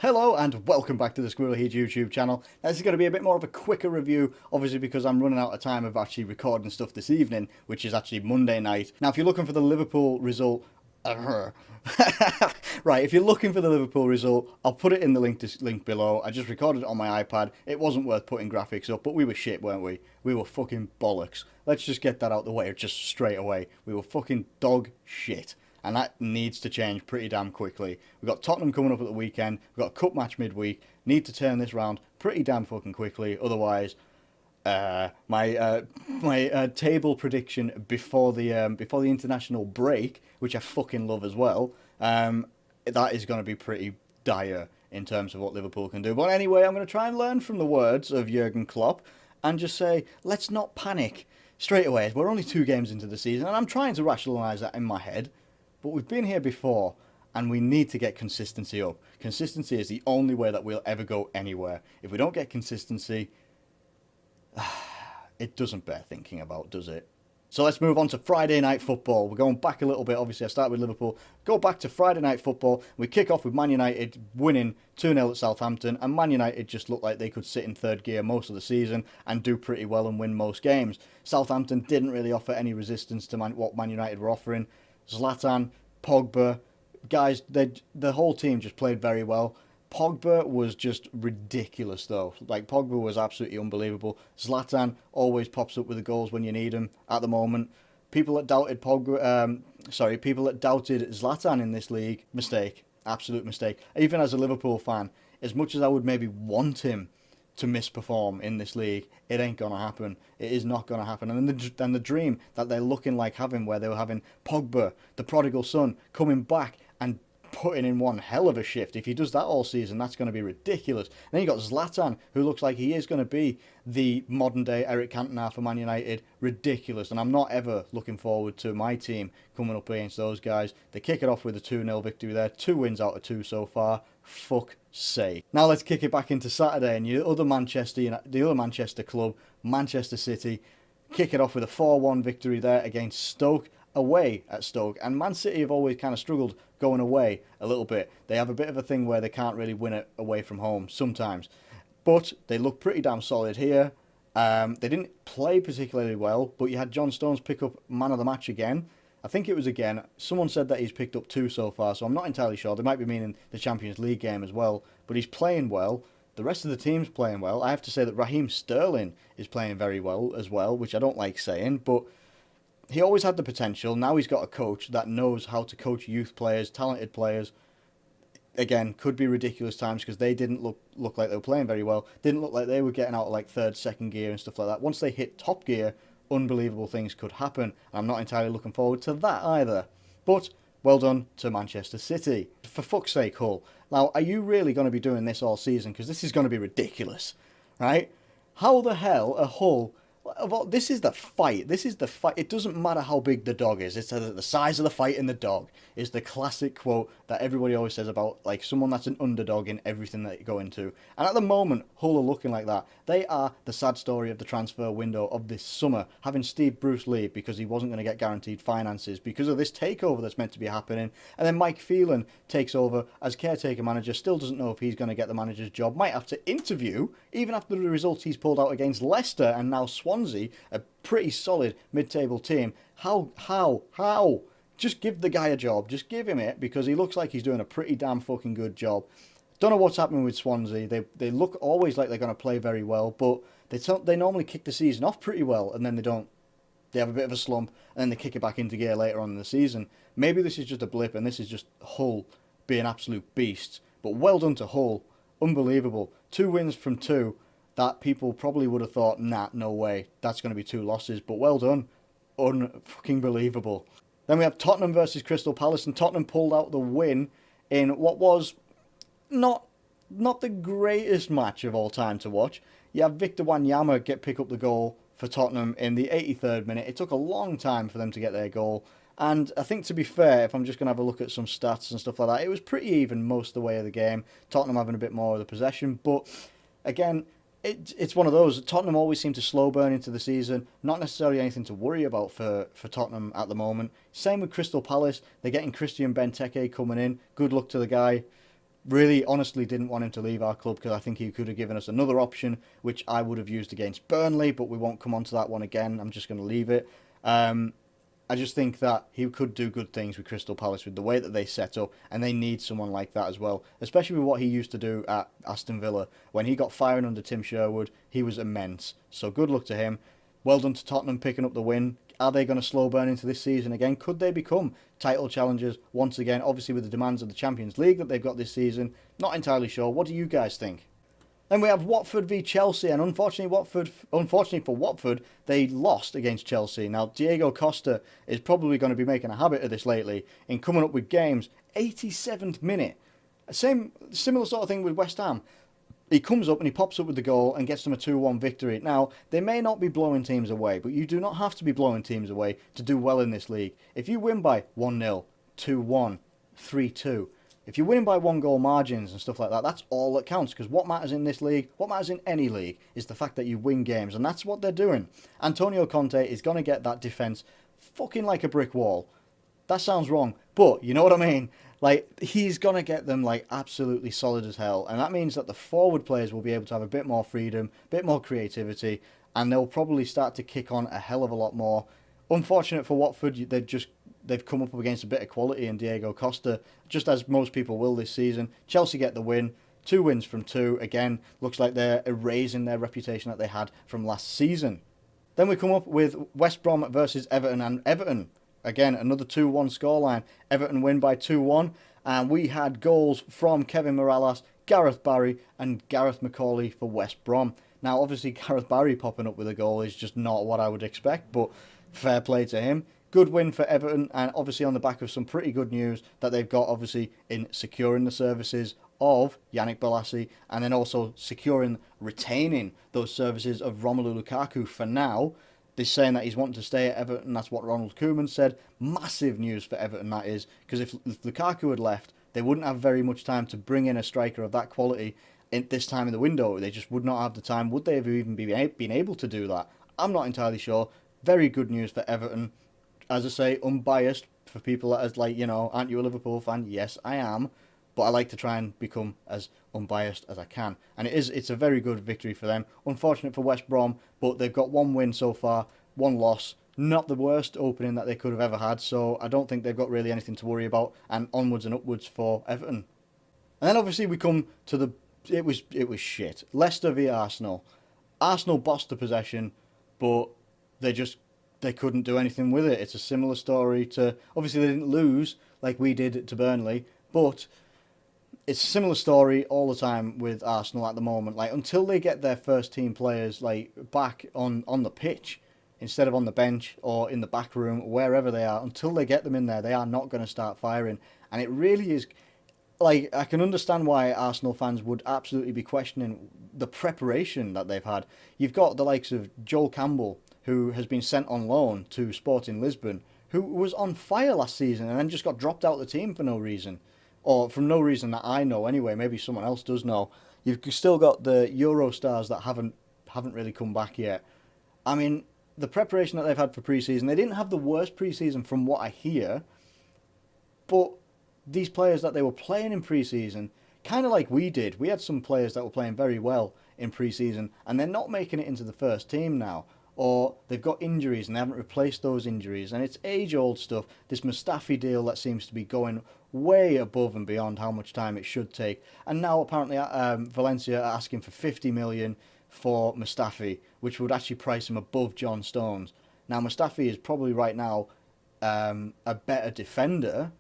Hello and welcome back to the Squirrel Heat YouTube channel. Now, this is going to be a bit more of a quicker review, obviously because I'm running out of time of actually recording stuff this evening, which is actually Monday night. Now, if you're looking for the Liverpool result, right, if you're looking for the Liverpool result, I'll put it in the link below. I just recorded it on my iPad. It wasn't worth putting graphics up, but we were shit, weren't we? We were fucking bollocks. Let's just get that out the way, just straight away. We were fucking dog shit. And that needs to change pretty damn quickly. We've got Tottenham coming up at the weekend. We've got a cup match midweek. Need to turn this round pretty damn fucking quickly. Otherwise, my table prediction before the international break, which I fucking love as well, that is going to be pretty dire in terms of what Liverpool can do. But anyway, I'm going to try and learn from the words of Jurgen Klopp and just say, let's not panic straight away. We're only 2 games into the season, and I'm trying to rationalise that in my head. But we've been here before, and we need to get consistency up. Consistency is the only way that we'll ever go anywhere. If we don't get consistency, it doesn't bear thinking about, does it? So let's move on to Friday night football. We're going back a little bit. Obviously, I started with Liverpool. Go back to Friday night football. We kick off with Man United winning 2-0 at Southampton, and Man United just looked like they could sit in third gear most of the season and do pretty well and win most games. Southampton didn't really offer any resistance to what Man United were offering. Zlatan, Pogba, guys, the whole team just played very well. Pogba was just ridiculous, though. Like, Pogba was absolutely unbelievable. Zlatan always pops up with the goals when you need him at the moment. People that doubted people that doubted Zlatan in this league, mistake, absolute mistake. Even as a Liverpool fan, as much as I would maybe want him to misperform in this league, it ain't gonna happen. It is not gonna happen. And the dream that they're looking like having, where they were having Pogba, the prodigal son, coming back and putting in one hell of a shift. If he does that all season, that's going to be ridiculous. And then you got Zlatan, who looks like he is going to be the modern day Eric Cantona for Man United. Ridiculous. And I'm not ever looking forward to my team coming up against those guys. They kick it off with a 2-0 victory there. 2 wins out of 2 so far. Fuck sake. Now let's kick it back into Saturday, and the other Manchester club, Manchester City, kick it off with a 4-1 victory there against Stoke, away at Stoke. And Man City have always kind of struggled going away a little bit. They have a bit of a thing where they can't really win it away from home sometimes. But they look pretty damn solid here. They didn't play particularly well, but you had John Stones pick up man of the match again. I think it was again. Someone said that he's picked up 2 so far, so I'm not entirely sure. They might be meaning the Champions League game as well. But he's playing well. The rest of the team's playing well. I have to say that Raheem Sterling is playing very well as well, which I don't like saying, but he always had the potential. Now he's got a coach that knows how to coach youth players, talented players. Again, could be ridiculous times because they didn't look like they were playing very well. Didn't look like they were getting out of like third, second gear and stuff like that. Once they hit top gear, unbelievable things could happen. I'm not entirely looking forward to that either. But well done to Manchester City. For fuck's sake, Hull. Now, are you really going to be doing this all season? Because this is going to be ridiculous, right? How the hell are Hull... Well, this is the fight. This is the fight. It doesn't matter how big the dog is. It's the size of the fight in the dog. Is the classic quote that everybody always says about like someone that's an underdog in everything that you go into. And at the moment, Hull are looking like that. They are the sad story of the transfer window of this summer, having Steve Bruce leave because he wasn't going to get guaranteed finances because of this takeover that's meant to be happening. And then Mike Phelan takes over as caretaker manager. Still doesn't know if he's going to get the manager's job. Might have to interview even after the results he's pulled out against Leicester and now Swansea, a pretty solid mid-table team. How? Just give the guy a job. Just give him it because he looks like he's doing a pretty damn fucking good job. Don't know what's happening with Swansea. They look always like they're going to play very well, but they normally kick the season off pretty well and then they don't. They have a bit of a slump and then they kick it back into gear later on in the season. Maybe this is just a blip and this is just Hull being absolute beasts. But well done to Hull. Unbelievable. 2 wins from 2. That people probably would have thought, nah, no way, that's going to be 2 losses. But well done. Unfucking believable. Then we have Tottenham versus Crystal Palace, and Tottenham pulled out the win in what was not the greatest match of all time to watch. You have Victor Wanyama pick up the goal for Tottenham in the 83rd minute. It took a long time for them to get their goal. And I think, to be fair, if I'm just going to have a look at some stats and stuff like that, it was pretty even most of the way of the game. Tottenham having a bit more of the possession. But, again, it's one of those. Tottenham always seem to slow burn into the season. Not necessarily anything to worry about for Tottenham at the moment. Same with Crystal Palace. They're getting Christian Benteke coming in. Good luck to the guy. Really, honestly, didn't want him to leave our club because I think he could have given us another option, which I would have used against Burnley, but we won't come on to that one again. I'm just going to leave it. I just think that he could do good things with Crystal Palace with the way that they set up, and they need someone like that as well, especially with what he used to do at Aston Villa. When he got firing under Tim Sherwood, he was immense. So good luck to him. Well done to Tottenham picking up the win. Are they going to slow burn into this season again? Could they become title challengers once again? Obviously, with the demands of the Champions League that they've got this season, not entirely sure. What do you guys think? Then we have Watford v Chelsea, and unfortunately for Watford, they lost against Chelsea. Now, Diego Costa is probably going to be making a habit of this lately in coming up with games. 87th minute. Similar sort of thing with West Ham. He comes up and he pops up with the goal and gets them a 2-1 victory. Now, they may not be blowing teams away, but you do not have to be blowing teams away to do well in this league. If you win by 1-0, 2-1, 3-2, if you're winning by 1-goal margins and stuff like that, that's all that counts. Because what matters in this league, what matters in any league, is the fact that you win games. And that's what they're doing. Antonio Conte is going to get that defence fucking like a brick wall. That sounds wrong, but you know what I mean? Like, he's going to get them, like, absolutely solid as hell. And that means that the forward players will be able to have a bit more freedom, a bit more creativity, and they'll probably start to kick on a hell of a lot more. Unfortunate for Watford, they've come up against a bit of quality in Diego Costa, just as most people will this season. Chelsea get the win. 2 wins from 2. Again, looks like they're erasing their reputation that they had from last season. Then we come up with West Brom versus Everton, and Everton, again, another 2-1 scoreline. Everton win by 2-1, and we had goals from Kevin Morales, Gareth Barry, and Gareth McCauley for West Brom. Now, obviously, Gareth Barry popping up with a goal is just not what I would expect, but fair play to him. Good win for Everton, and obviously on the back of some pretty good news that they've got, obviously, in securing the services of Yannick Bolasie, and then also retaining those services of Romelu Lukaku for now. They're saying that he's wanting to stay at Everton. That's what Ronald Koeman said. Massive news for Everton, that is, because if Lukaku had left, they wouldn't have very much time to bring in a striker of that quality at this time in the window. They just would not have the time. Would they have even been able to do that? I'm not entirely sure. Very good news for Everton. As I say, unbiased for people that is like, aren't you a Liverpool fan? Yes, I am. But I like to try and become as unbiased as I can. And it's a very good victory for them. Unfortunate for West Brom, but they've got 1 win so far, 1 loss. Not the worst opening that they could have ever had, so I don't think they've got really anything to worry about. And onwards and upwards for Everton. And then obviously we come to it was shit. Leicester v Arsenal. Arsenal bossed the possession, but they couldn't do anything with it. It's a similar story to, obviously they didn't lose like we did to Burnley, but it's a similar story all the time with Arsenal at the moment. Like, until they get their first team players like back on the pitch instead of on the bench or in the back room, wherever they are, until they get them in there, they are not going to start firing. And it really is, like, I can understand why Arsenal fans would absolutely be questioning the preparation that they've had. You've got the likes of Joel Campbell, who has been sent on loan to Sporting Lisbon, who was on fire last season and then just got dropped out of the team for no reason. Or from no reason that I know anyway, maybe someone else does know. You've still got the Euro stars that haven't really come back yet. I mean, the preparation that they've had for pre-season, they didn't have the worst pre-season from what I hear, but these players that they were playing in pre-season, kind of like we did, we had some players that were playing very well in pre-season, and they're not making it into the first team now. Or they've got injuries and they haven't replaced those injuries. And it's age-old stuff. This Mustafi deal that seems to be going way above and beyond how much time it should take. And now apparently Valencia are asking for 50 million for Mustafi, which would actually price him above John Stones. Now Mustafi is probably right now a better defender,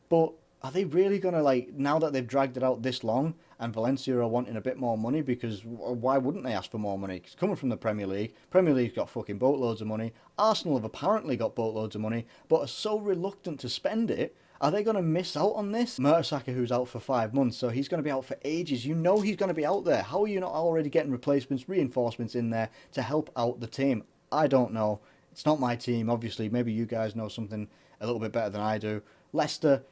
but are they really going to, like, now that they've dragged it out this long and Valencia are wanting a bit more money, because why wouldn't they ask for more money? It's coming from the Premier League. Premier League's got fucking boatloads of money. Arsenal have apparently got boatloads of money, but are so reluctant to spend it. Are they going to miss out on this? Mertesacker, who's out for 5 months, so he's going to be out for ages. You know he's going to be out there. How are you not already getting replacements, reinforcements in there to help out the team? I don't know. It's not my team, obviously. Maybe you guys know something a little bit better than I do. Leicester,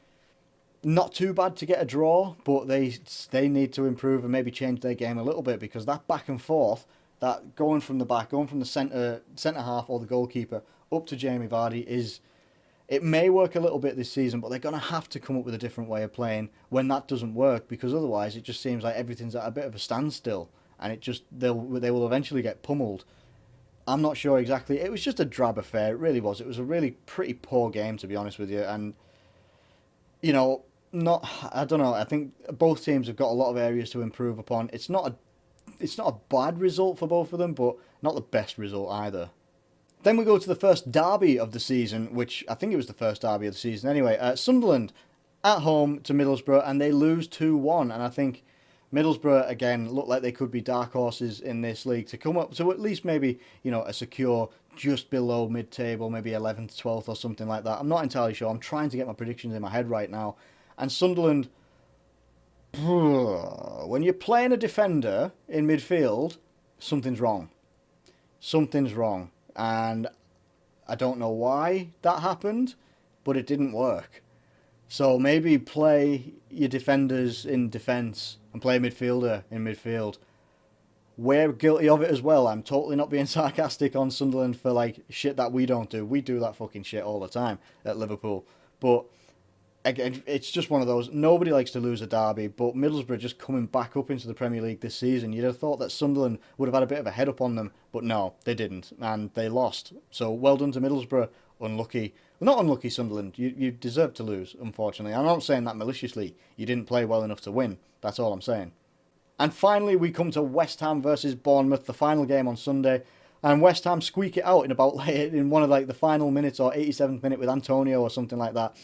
not too bad to get a draw, but they need to improve and maybe change their game a little bit, because that back and forth, that going from the back, going from the centre half or the goalkeeper up to Jamie Vardy It may work a little bit this season, but they're going to have to come up with a different way of playing when that doesn't work, because otherwise it just seems like everything's at a bit of a standstill, and they will eventually get pummeled. I'm not sure exactly. It was just a drab affair. It really was. It was a really pretty poor game, to be honest with you. And you know, not I don't know. I think both teams have got a lot of areas to improve upon. It's not a bad result for both of them, but not the best result either. Then we go to the first derby of the season, which I think it was the first derby of the season anyway. Sunderland at home to Middlesbrough, and they lose 2-1. And I think Middlesbrough, again, look like they could be dark horses in this league to come up to at least maybe, a secure just below mid-table, maybe 11th, 12th or something like that. I'm not entirely sure. I'm trying to get my predictions in my head right now. And Sunderland, when you're playing a defender in midfield, something's wrong. Something's wrong. And I don't know why that happened, but it didn't work. So maybe play your defenders in defence and play a midfielder in midfield. We're guilty of it as well. I'm totally not being sarcastic on Sunderland for like shit that we don't do. We do that fucking shit all the time at Liverpool. But again, it's just one of those. Nobody likes to lose a derby, but Middlesbrough just coming back up into the Premier League this season. You'd have thought that Sunderland would have had a bit of a head up on them, but no, they didn't, and they lost. So well done to Middlesbrough. Unlucky. Well, not unlucky, Sunderland. You deserve to lose, unfortunately. I'm not saying that maliciously. You didn't play well enough to win. That's all I'm saying. And finally, we come to West Ham versus Bournemouth, the final game on Sunday. And West Ham squeak it out in one of like the final minutes or 87th minute with Antonio or something like that.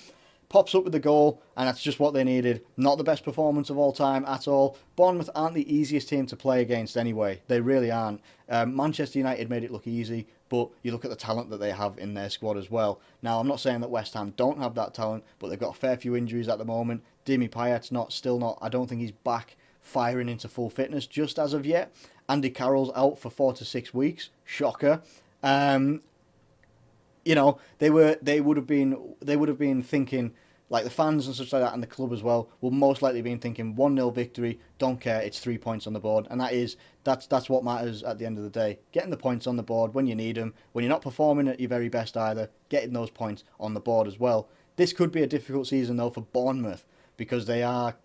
Pops up with the goal, and that's just what they needed. Not the best performance of all time at all. Bournemouth aren't the easiest team to play against anyway. They really aren't. Manchester United made it look easy, but you look at the talent that they have in their squad as well. Now, I'm not saying that West Ham don't have that talent, but they've got a fair few injuries at the moment. Dimi Payet's still not. I don't think he's back firing into full fitness just as of yet. Andy Carroll's out for 4 to 6 weeks. Shocker. They would have been thinking, like the fans and such like that, and the club as well, will most likely been thinking 1-0 victory, don't care, it's 3 points on the board, and that's what matters at the end of the day. Getting the points on the board when you need them, when you're not performing at your very best either, getting those points on the board as well. This could be a difficult season though for Bournemouth, because they've obviously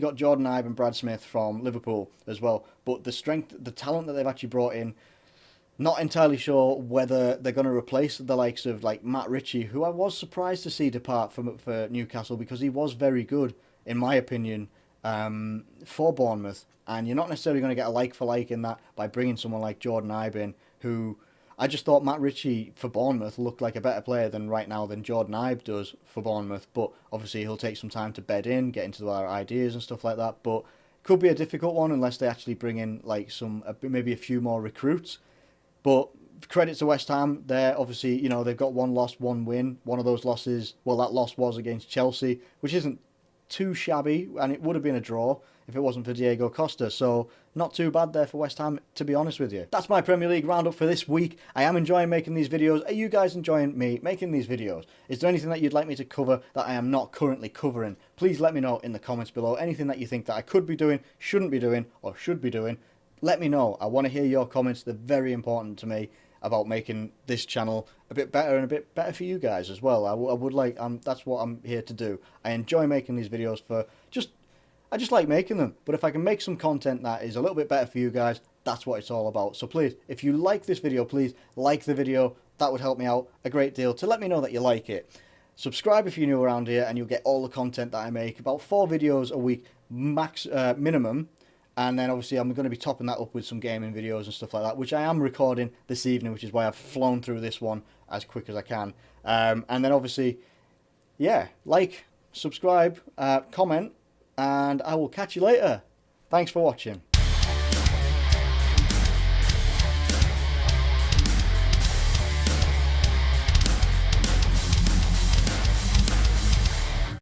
got Jordan Ibe and Brad Smith from Liverpool as well, but the talent that they've actually brought in, not entirely sure whether they're going to replace the likes of like Matt Ritchie, who I was surprised to see depart for Newcastle, because he was very good, in my opinion, for Bournemouth. And you're not necessarily going to get a like for like in that by bringing someone like Jordan Ibe in, who I just thought Matt Ritchie for Bournemouth looked like a better player than Jordan Ibe does for Bournemouth. But obviously he'll take some time to bed in, get into their ideas and stuff like that. But could be a difficult one unless they actually bring in like maybe a few more recruits. But credit to West Ham, they're obviously, they've got 1 loss, 1 win. One of those losses, well, that loss was against Chelsea, which isn't too shabby, and it would have been a draw if it wasn't for Diego Costa. So not too bad there for West Ham, to be honest with you. That's my Premier League roundup for this week. I am enjoying making these videos. Are you guys enjoying me making these videos? Is there anything that you'd like me to cover that I am not currently covering? Please let me know in the comments below. Anything that you think that I could be doing, shouldn't be doing, or should be doing, let me know. I want to hear your comments. They're very important to me about making this channel a bit better and a bit better for you guys as well. I would like, that's what I'm here to do. I enjoy making these videos I just like making them. But if I can make some content that is a little bit better for you guys, that's what it's all about. So please, if you like this video, please like the video. That would help me out a great deal to let me know that you like it. Subscribe if you're new around here, and you'll get all the content that I make. About 4 videos a week, minimum. And then obviously I'm going to be topping that up with some gaming videos and stuff like that, which I am recording this evening, which is why I've flown through this one as quick as I can. And then obviously, yeah, like, subscribe, comment, and I will catch you later. Thanks for watching.